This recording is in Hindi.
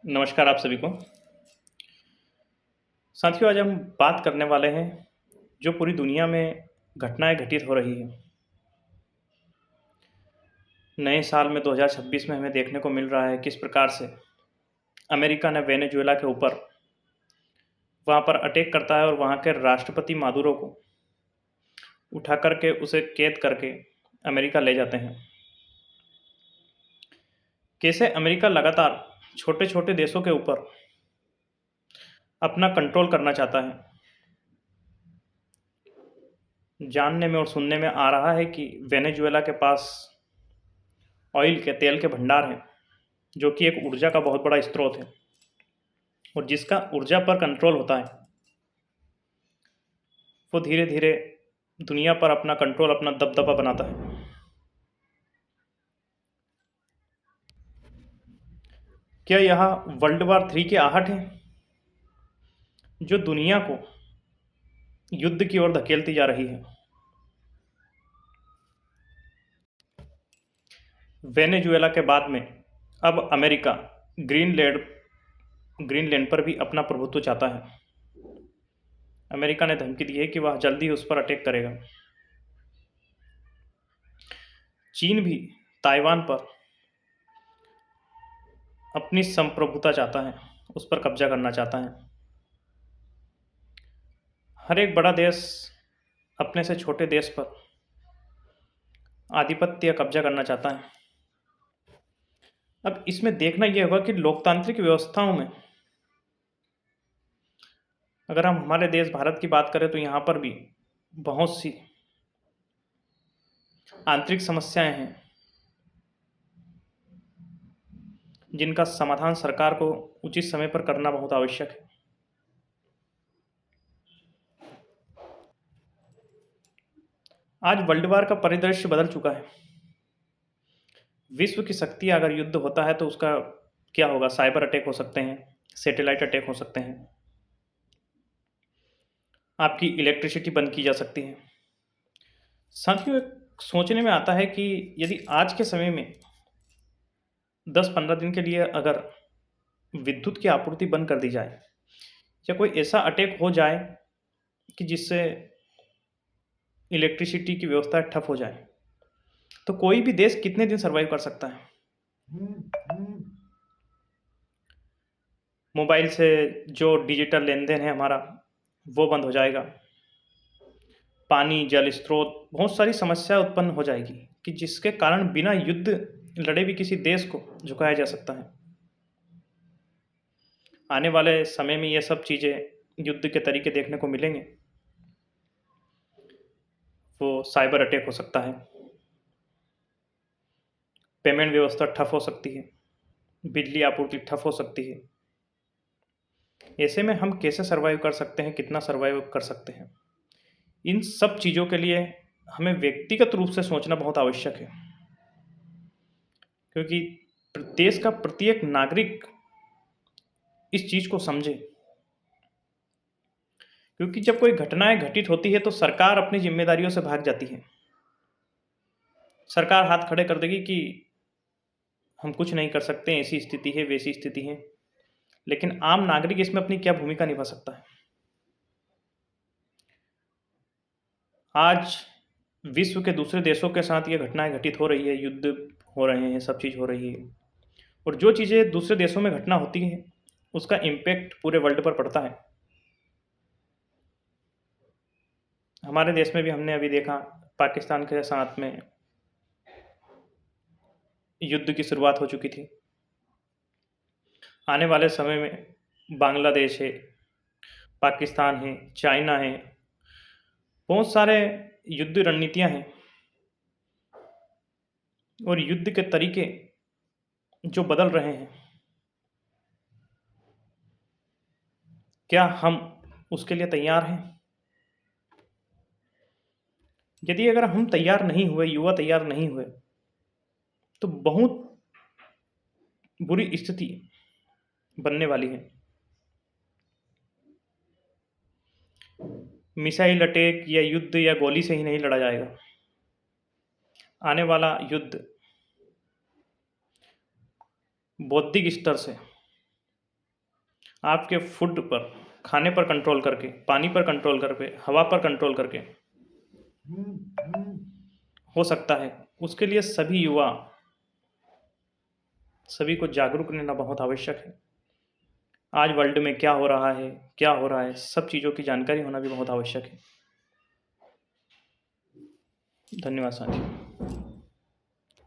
नमस्कार आप सभी को। साथियों, आज हम बात करने वाले हैं जो पूरी दुनिया में घटनाएं घटित हो रही हैं। नए साल में 2026 में हमें देखने को मिल रहा है किस प्रकार से अमेरिका ने वेनेजुएला के ऊपर वहाँ पर अटैक करता है और वहाँ के राष्ट्रपति मादुरो को उठा करके उसे कैद करके अमेरिका ले जाते हैं। कैसे अमेरिका लगातार छोटे छोटे देशों के ऊपर अपना कंट्रोल करना चाहता है। जानने में और सुनने में आ रहा है कि वेनेजुएला के पास ऑयल के तेल के भंडार हैं, जो कि एक ऊर्जा का बहुत बड़ा स्रोत है और जिसका ऊर्जा पर कंट्रोल होता है वो धीरे धीरे दुनिया पर अपना कंट्रोल, अपना दबदबा बनाता है। क्या यह वर्ल्ड वार 3 की आहट है जो दुनिया को युद्ध की ओर धकेलती जा रही है? वेनेजुएला के बाद में अब अमेरिका ग्रीनलैंड पर भी अपना प्रभुत्व चाहता है। अमेरिका ने धमकी दी है कि वह जल्दी उस पर अटैक करेगा। चीन भी ताइवान पर अपनी संप्रभुता चाहता है, उस पर कब्जा करना चाहता है। हर एक बड़ा देश अपने से छोटे देश पर आधिपत्य कब्जा करना चाहता है। अब इसमें देखना यह होगा कि लोकतांत्रिक व्यवस्थाओं में अगर हम हमारे देश भारत की बात करें तो यहाँ पर भी बहुत सी आंतरिक समस्याएं हैं जिनका समाधान सरकार को उचित समय पर करना बहुत आवश्यक है। आज वर्ल्ड वार का परिदृश्य बदल चुका है। विश्व की शक्ति अगर युद्ध होता है तो उसका क्या होगा? साइबर अटैक हो सकते हैं, सैटेलाइट अटैक हो सकते हैं, आपकी इलेक्ट्रिसिटी बंद की जा सकती है। साथियों, एक सोचने में आता है कि यदि आज के समय में 10-15 दिन के लिए अगर विद्युत की आपूर्ति बंद कर दी जाए या कोई ऐसा अटैक हो जाए कि जिससे इलेक्ट्रिसिटी की व्यवस्था ठप हो जाए, तो कोई भी देश कितने दिन सर्वाइव कर सकता है? मोबाइल से जो डिजिटल लेन देन है हमारा, वो बंद हो जाएगा। पानी, जल स्रोत, बहुत सारी समस्या उत्पन्न हो जाएगी कि जिसके कारण बिना युद्ध लड़े भी किसी देश को झुकाया जा सकता है। आने वाले समय में ये सब चीज़ें युद्ध के तरीके देखने को मिलेंगे। वो साइबर अटैक हो सकता है, पेमेंट व्यवस्था ठप हो सकती है, बिजली आपूर्ति ठप हो सकती है। ऐसे में हम कैसे सर्वाइव कर सकते हैं, कितना सर्वाइव कर सकते हैं? इन सब चीज़ों के लिए हमें व्यक्तिगत रूप से सोचना बहुत आवश्यक है, क्योंकि देश का प्रत्येक नागरिक इस चीज़ को समझे। क्योंकि जब कोई घटनाएं घटित होती है तो सरकार अपनी जिम्मेदारियों से भाग जाती है। सरकार हाथ खड़े कर देगी कि हम कुछ नहीं कर सकते, ऐसी स्थिति है, वैसी स्थिति है। लेकिन आम नागरिक इसमें अपनी क्या भूमिका निभा सकता है? आज विश्व के दूसरे देशों के साथ ये घटनाएं घटित हो रही है, युद्ध हो रहे हैं, सब चीज़ हो रही है। और जो चीज़ें दूसरे देशों में घटना होती है उसका इम्पैक्ट पूरे वर्ल्ड पर पड़ता है। हमारे देश में भी हमने अभी देखा, पाकिस्तान के साथ में युद्ध की शुरुआत हो चुकी थी। आने वाले समय में बांग्लादेश है, पाकिस्तान है, चाइना है, बहुत सारे युद्ध रणनीतियां हैं और युद्ध के तरीके जो बदल रहे हैं। क्या हम उसके लिए तैयार हैं? यदि अगर हम तैयार नहीं हुए, युवा तैयार नहीं हुए, तो बहुत बुरी स्थिति बनने वाली है। मिसाइल अटैक या युद्ध या गोली से ही नहीं लड़ा जाएगा। आने वाला युद्ध बौद्धिक स्तर से, आपके फूड पर, खाने पर कंट्रोल करके, पानी पर कंट्रोल करके, हवा पर कंट्रोल करके हो सकता है, उसके लिए सभी युवा, सभी को जागरूक रहना बहुत आवश्यक है। आज वर्ल्ड में क्या हो रहा है, क्या हो रहा है, सब चीज़ों की जानकारी होना भी बहुत आवश्यक है। धन्यवाद साथी।